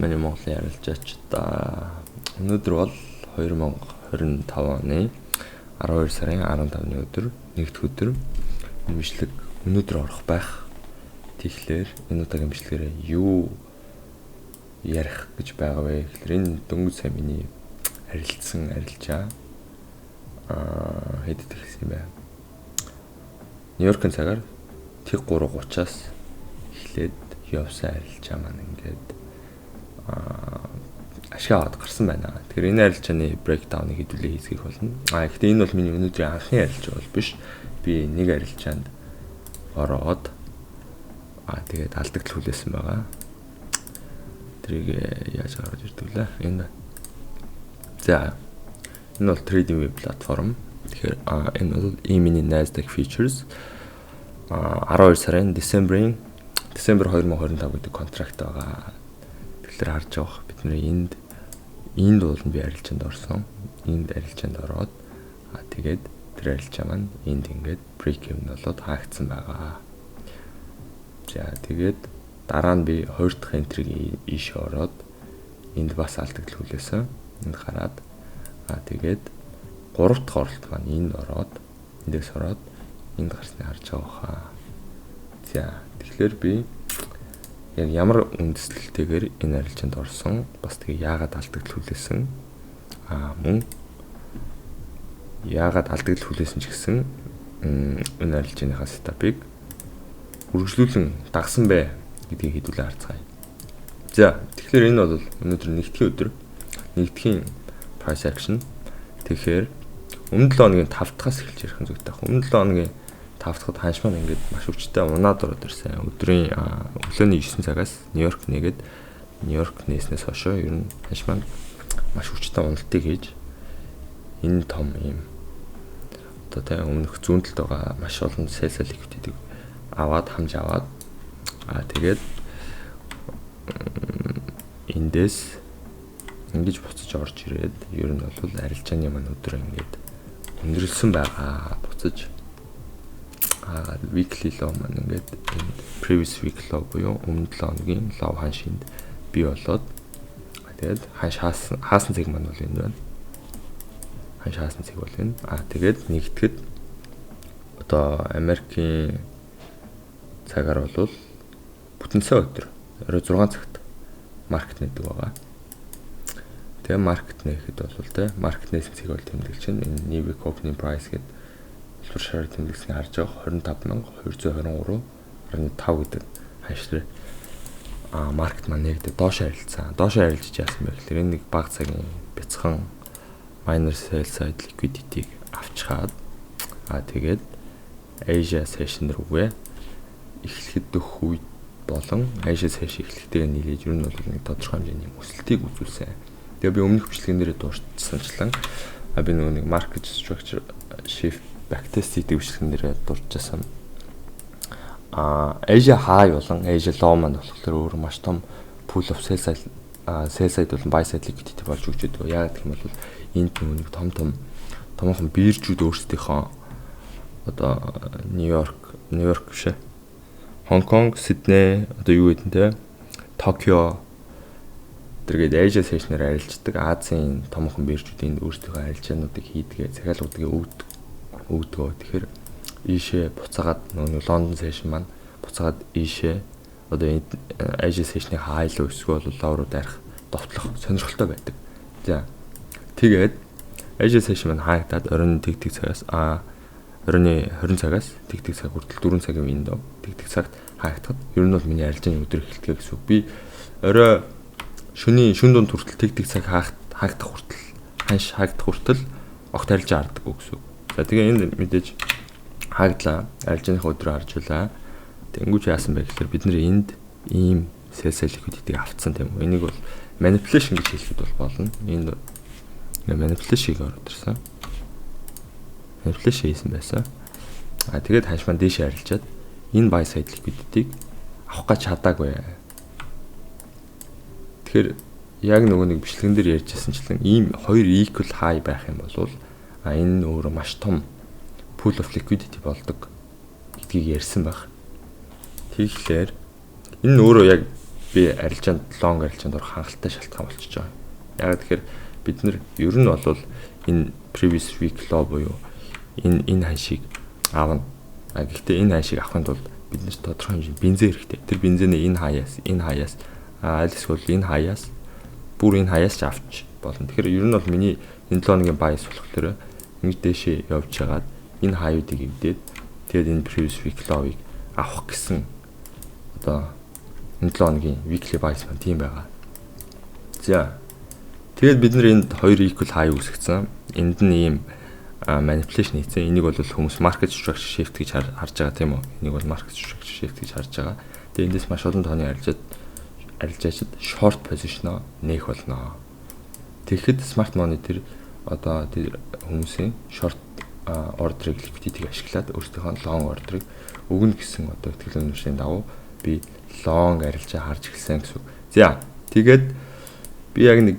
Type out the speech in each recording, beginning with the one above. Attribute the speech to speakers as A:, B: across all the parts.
A: Миний Монголын ярилцаачдаа өнөөдөр бол 2025 оны 12 сарын 15-ны өдөр нэгдүгээр өдөр бичлэг өнөөдөр орох байх. Тэгэхээр энэ удаагийн бичлэгээрээ юу ярих гэж байгаа вэ? Тэгэхээр энэ дөнгөж сая миний арилцаа хэд ихсэн юм бэ? Нью-Йоркын цагаар тэг 3:30-аас эхлээд явсан арилцаа маань ингээд ашиг аваад гарсан байна. Тэгэхээр энэ арилцааны брейкдауныг хэдүүлээ хийцгийх болно. Гэхдээ энэ бол миний өнөөдрийн анхны арилцаа бол биш. Би нэг арилцаанд ороод тэгээд алдагдал хүлээсэн байгаа. Тэрийг яаж гаргаж ирдэг вэ? Энэ. За. Энэ бол trading web платформ. Тэгэхээр энэ бол E-mini Nasdaq Futures 12 сарын Десембер 2025 гэдэг контракт байгаа. Тэгэхээр харж байгаа бидний энд бол би арилцаанд орсон. Энд арилцаанд ороод тэгээд тэр арилцаа маань энд ингээд break even болоод хаагдсан байгаа. За тэгээд дараа нь би хоёр дахь энтриг ийшээ ороод энд бас алдагдал хүлээсэн. Энд гараад тэгээд гурав дахь оролт маань энд ороод эндээс ороод энд гарсныг харж байгаа хаа. За тэгэхээр би яг ямар үндэслэлтэйгээр энэ арилцаанд орсон, бас тэгээ яагаад алдагдал хүлээсэн мөн яагаад алдагдал хүлээсэн ч гэсэн энэ арилцааныхаа сетапыг үргэлжлүүлэн дагсан бэ гэдгийг хэдүүлээ харцгаая. За тэгэхээр энэ бол өнөөдөр нэгдлийн өдөр нэгдлийн price action. Тэгэхээр өмнөд 7 хоногийн 5 дахаас эхэлж ярих нь зүйтэй. Өмнөд 7 хоногийн 5 дахад ханш маань ингээд маш хүчтэй унаад ороод ирсэн. Өдрийн өглөөний 9 цагаас Нью-Йорк нэгээд Нью-Йорк нээснээс хойш ер нь ханш маань маш хүчтэй уналтыг хийж энэ том юм одоо тэ өмнөх зүүн талд байгаа маш олон sell liquidity-г аваад хамж аваад тэгээд эндээс ингэж буцаж орж ирээд ер нь бол арилцааны маань өдөр ингээд өндөрлсөн байгаа буцаж weekly low маань ингээд previous week low буюу өмнөд 7 хоногийн low ханшинд бий болоод тэгээд ханш хаасан цэг маань бол энэ байна. Ханш хаасан цэг бол энэ. Тэгээд нэгтгэд одоо Америкийн цагаар бол бүтэн сая өдөр орой 6 цагт маркет нээдэг байгаа. Тэгээ маркет нээхэд бол тэ маркет нээсэн цэг бол тэмдэглэж байна. Энэ New Week Opening Price гэдэг шар тэмдэглэсний харж байгаа 25223.5 гэдэг ханшлаа маркет маань нэгдэ доош харилцсан. Доош харилцаж яасан бэ гэхээр энэ нэг бага цагийн бяцхан minor sell side liquidity-г авчгаад тэгээд Asia session рүүгээ эхлэхэд дөх үед болон Asia session эхлэхдээ нийлээж ер нь бол нэг тодорхой хэмжээний өсөлтийг үзүүлсэн. Тэгээ би өмнөх бичлэгэн дээрээ дуурчсанчлан би нөгөө нэг market structure shift backtest гэдэг бичлэгэн дээр дуржсан. Asia high болон Asia low маань болохоор өөр маш том pool of sell side болон buy side liquidity болж өгч байгаа. Яг гэх юм бол энд нэг томхон биржүүд өөрсдийнхөө одоо Нью-Йорк биш Хонконг, Сидней одоо юу гэдэг нь те Токио тэргээд Asia session-аар арилждаг Азийн томхон биржүүд энд өөрсдийнхөө арилжаануудыг хийдгээ захиалгуудыг өгдөг. Тэгэхээр ийшээ буцаагаад нөгөө Лондон session маань буцаагаад ийшээ одоо Asia session-ийн high руу эсвэл low руу дарах довтлох сонирхолтой байдаг. За тэгээд Asia session маань хаагдаад оройн тэг цагаас оройн 20 цагаас тэг цаг хүртэл 4 цагийн window тэг цагт хаагдахад ер нь бол миний арилжааны өдөр эхэлдэг гэсэн үг. Би орой шөнийн дунд хүртэл тэг цаг хаагдах хүртэл ханш хаагдах хүртэл огт арилжаа хардаг гэсэн үг. За тэгээ энд мэдээж хаагдлаа арилжааныхаа өдрөө харж байлаа. Тэнгүүч яасан бэ гэхээр бид нэр энд ийм sell liquidity-г авцсан тийм үү. Энийг бол manipulation гэж хэлэхэд бол болно. Энд manipulation-ийг ороод ирсэн. Manipulation хийсэн байсан. Тэгээд ханш маань дээшээ арилжаад энэ buy side liquidity-г авах гэж чадаагүй. Тэгэхээр яг нөгөө нэг бичлэгэн дээр ярьжсанчлан ийм хоёр equal high байх юм бол энэ өөрөө маш том pool of liquidity болдог гэдгийг ярьсан баг. Тэгэхээр энэ өөрөө яг би арилжаанд long арилжаанд орох хангалттай шалтгаан болчихж байгаа. Яг тэгэхээр бид нар ер нь бол энэ previous week low буюу энэ ханшийг аавна. Гэхдээ энэ ханшийг авахын тулд бид нар тодорхой хэмжээний бензин хэрэгтэй. Тэр бензиний энэ хаяас аль эсвэл энэ хаяас бүр энэ хаяас ч авч болно. Тэгэхээр ер нь бол миний энэ 7 хоногийн bias болохоор ингэж дэшээ явж хагаад энэ хаяудыг эвдээд тэгээд энэ previous week low-ыг авах гэсэн одоо энэ 7 хоногийн weekly bias маань тийм байгаа. За тэгээд бид нар энд 2 equal high үүсгэсэн. Энд нь ийм manipulation хийсэн. Энийг бол хүмүүс market structure shift гэж харж байгаа тийм үү? Энийг бол market structure shift гэж харж байгаа. Тэгээд эндээс маш олон тооны арилжаачид short position нээх болно. Тэгэхэд smart money тэр одоо тэр хүмүүсийн short order-ыг liquidity-г ашиглаад өөрсдийнхөө long order-ыг өгнө гэсэн одоо ихтгэл үнэмшлийн дагуу би long арилжаа харж эхэлсэн гэсэн. За тэгээд би яг нэг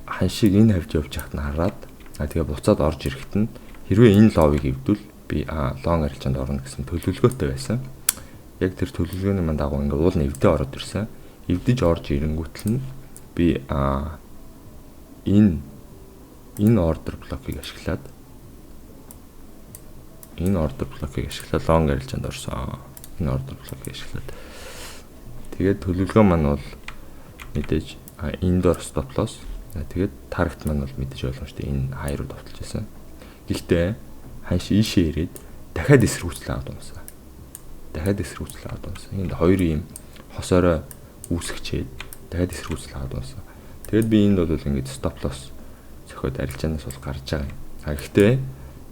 A: ханшиг энэ хавьж явж байхад нь хараад тэгээ буцаад орж ирэхэд нь хэрвээ энэ low-ыг эвдвэл би long арилжаанд орно гэсэн төлөвлөгөөтэй байсан. Яг тэр төлөвлөгөөний манд дагуу ингээд уул нь эвдээ ороод ирсэн. Эвдэж орж ирэнгүүтэл нь би энэ order block-ыг ашиглаад long арилжаанд орсон. Энэ order block-ыг ашиглаад тэгээд төлөвлөгөө маань бол мэдээж энэ дор stop loss. Тэгээд target маань бол мэдээж ойлгомжтой энэ high руу довтолж байсан. Гэхдээ ханш ийшээ ирээд дахиад эсрүүцлээ аваад унсаа. Энд хоёр ийм хосороо үүсгчээд дахиад эсрүүцлээ аваад унсаа. Тэгэд би энд бол ингэж stop loss зөхиод арилжаанаас бол гарч байгаа юм. Гэхдээ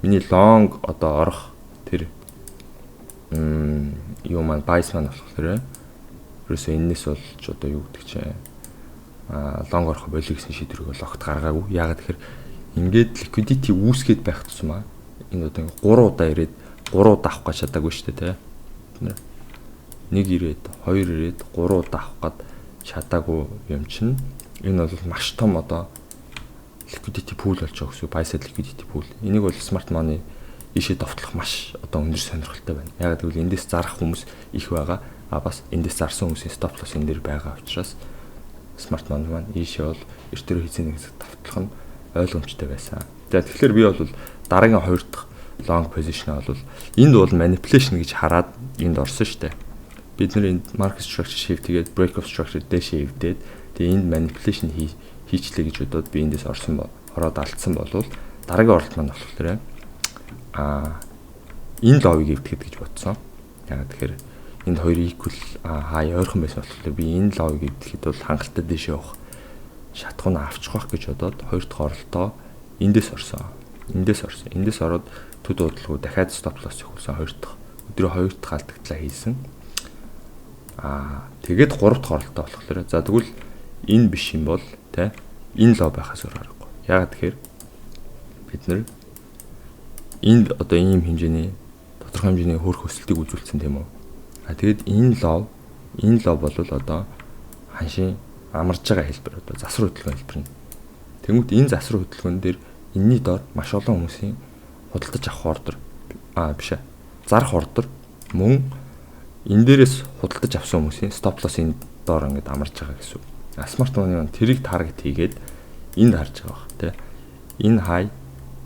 A: миний long одоо орох тэр юу маань bias маань болохоор ерөөсөө энэс болж одоо юу гэдэг чинь long орох болио гэсэн шийдвэрийг бол огт гаргаагүй. Яагаад тэгэхээр ингээд liquidity үүсгээд байх тусмаа энэ одоо 3 удаа ирээд 3 удаа авах гэж чадаагүй шүү дээ, тэ. 1 ирээд 2 ирээд 3 удаа авах гээд чадаагүй юм чинь энэ бол маш том одоо liquidity pool болж байгаа гэсэн. Buy side liquidity pool. Энийг бол smart money ийшээ довтлох маш одоо өндөр сонирхолтой байна. Яг гэвэл эндээс зарах хүмүүс их байгаа. Бас эндээс зарсан хүмүүсийн stop loss энэ дээр байгаа учраас smart money маань ийшээ бол эртөө хийсэн нэг давтлах нь ойлгомжтой байсан. Тэгэхээр би бол дараагийн 2 дахь long position бол энд бол manipulation гэж хараад энд орсон шүү дээ. Бид нар энд market structure shift тэгээд break of structure дэшээ эвдээд тэгээд энд manipulation хийчлээ гэж бодоод би эндээс ороод алдсан болвол дараагийн оролт маань болохоор энэ low-ыг эвдэхэд гэж бодсон. Яг тэгэхээр энд хоёр equal high ойрхон байсан болохоор би энэ low-ыг эвдэхэд бол хангалттай дэшээ явах шатхуун авчих байх гэж бодоод 2 дахь оролтоо эндээс орсон. Эндээс ороод төд удалгүй дахиад stop loss өгсөн 2 дахь өдрөө 2 дахь алдагдлаа хийсэн. Тэгээд 3 дахь оролтоо болохоор за тэгвэл энэ биш юм бол тэ энэ лоо байхаас өөр аргагүй. Яг тэгэхээр бид нар энд одоо ийм хэмжээний тодорхой хэмжээний хөрх өсөлтийг үзүүлсэн тийм үү. Тэгээд энэ лоо бол одоо ханшийн амарж байгаа хэлбэр одоо засвар хөдөлгөөн хэлбэр нь. Тэгмүүд энэ засвар хөдөлгөөн дээр энэний доор маш олон хүмүүсийн худалдаж авах ордер биш ээ. Зарах ордер мөн энэ дээрээс худалдаж авсан хүмүүсийн stop loss энэ доор ингээд амарж байгаа гэсэн. Smart money тэрийг таргет хийгээд энд харж байгаа бах тий. Энэ high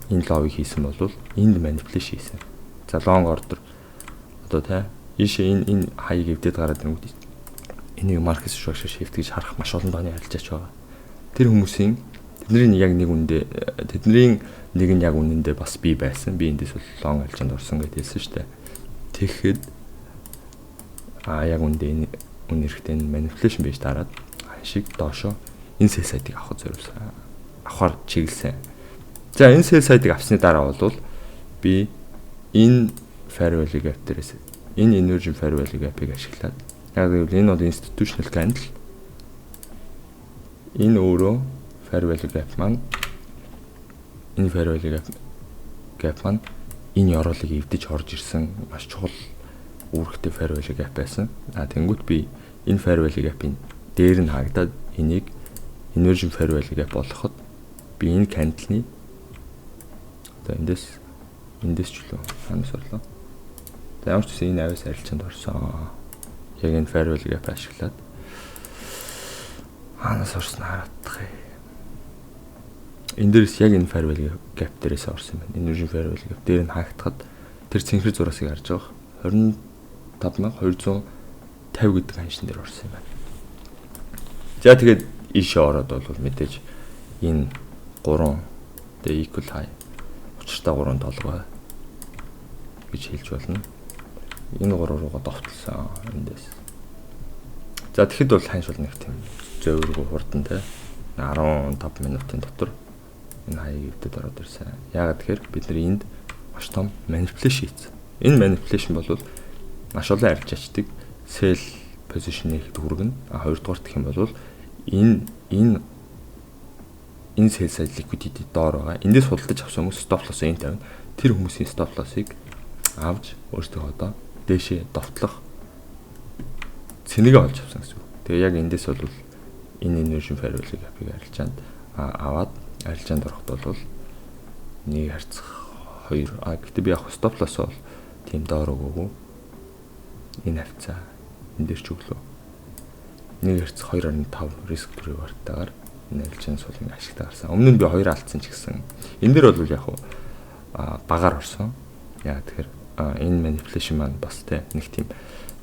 A: энэ low-ыг хийсэн бол энд manipulation хийсэн. За long order одоо тий ийшээ энэ high-ыг эвдээд гараад ирэнгүүт энийг market structure shift гэж харах маш олон тооны арилжаач байгаа. Тэр хүмүүсийн тэдний нэг нь яг үнэндээ бас би байсан. Би эндээс бол long арилжаанд орсон гэж хэлсэн шүү дээ. Тэгэхэд яг үндэ энэ үнэрхтээ manipulation биш дараад шиг доошо энэ sell side-ыг авах зориулсан. Авахар чиглэсэн. За энэ sell side-ыг авсны дараа бол би энэ fair value gap дээрээс энэ emerging fair value gap-ыг ашиглаад яг гэвэл энэ бол institutional candle. Энэ өөрөө fair value gap маань энэ fair value gap маань энэ ёроолыг эвдэж орж ирсэн маш чухал үүрэгтэй fair value gap байсан. Тэнгүүт би энэ fair value gap-ийн дээр нь хагдаад энийг emerging fair value gap болгоход би энэ candle-ны одоо эндээс ч лөө ханаас орлоо. За ямар ч үсэн энэ авиас арилжаанд орсон. Яг энэ fair value gap ашиглаад Хаанаас орсон хараадах юм. Энэ дээрээс яг энэ farewell gap дээрээс орсон юм байна. Энэ farewell gap дээр нь хаагдахад тэр цэнхэр зураасыг харж байгаа. 25250 гэдэг ханшин дээр орсон юм байна. За тэгээд ийшээ ороод бол мэдээж энэ 3 тэгээ equal high учиртай 3 толгой гэж хэлж болно. Энэ 3 руугаа довтлсон эндээс. За тэгэхэд бол ханш бол нэг тийм зөөвргөө хурдан те 15 минутын дотор энэ хаяг эвдэд ороод ирсэн. Яагаад тэгэхээр бид нар энд маш том manipulation хийсэн. Энэ manipulation бол маш олон арилжаачдаг sell position-ийг хүргэнэ. Хоёрдугаар гэх юм бол энэ sell side liquidity доор байгаа. Эндээс худалдаж авсан хүмүүс stop loss энэ тавина. Тэр хүмүүсийн stop loss-ыг авч өөртөө одоо дээшээ довтлох цэнэгээ олж авсан гэсэн үг. Тэгээ яг эндээс бол энэ inversion farewell gap-ыг арилжаанд аваад арилжаанд ороход бол нэг харьцах 2 гэхдээ би яг stop loss бол тийм доор өгөөгүй. Энэ хавцаа энэ дээр ч өглөө 1 харьцах 2.5 risk to reward-тайгаар энэ арилжаанд бол ингэ ашигтай гарсан. Өмнө нь би 2 алдсан ч гэсэн энэ дээр бол яг багаар орсон. Яа тэгэхээр энэ manipulation маань бас нэг тийм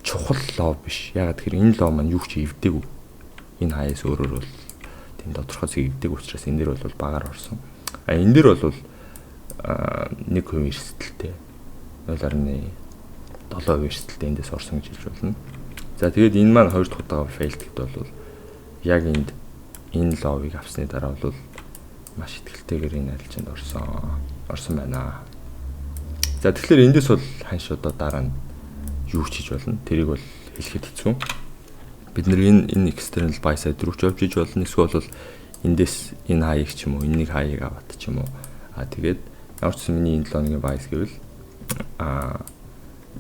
A: чухал лоо биш. Ягаад тэгэхээр энэ лоо маань юу ч эвдээгүй. Энэ хаяас өөрөөр бол тийм тодорхой зэг эвдээгүй учраас энэ дэр бол багаар орсон. Энэ дэр бол 1% эрсдэлтэй 0.7% эрсдэлтэй эндээс орсон гэж хэлж болно. За тэгээд энэ маань 2 дахь удаага failed гэдээ бол яг энэ ловыг авсны дараа бол маш ихтэйгээр энэ арилжаанд орсон байна. За тэгэхээр эндээс бол ханш одоо дараа нь юу хийж болно? Тэрийг бол хэлэхэд хэцүү. Бид нэр энэ external buy side руу ч явж иж болно. Эсвэл бол эндээс энэ хаяг ч юм уу, энэний хаяг аваад ч юм уу. Тэгээд ямар ч юм миний энэ логийн buy гэвэл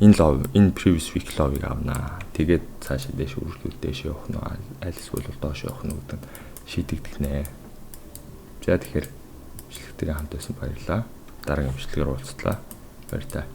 A: энэ лов, энэ previous week ловыг авнаа. Тэгээд цаашаа дээш үргэлжлүүл дээш явах нь аль эсвэл доош явах нь гэдэг шийдэгдэх нэ. За тэгэхээр бичлэгтэйгээ хамт байсан баярлалаа. Дараагийн бичлэгээр уулзлаа. Баярлалаа.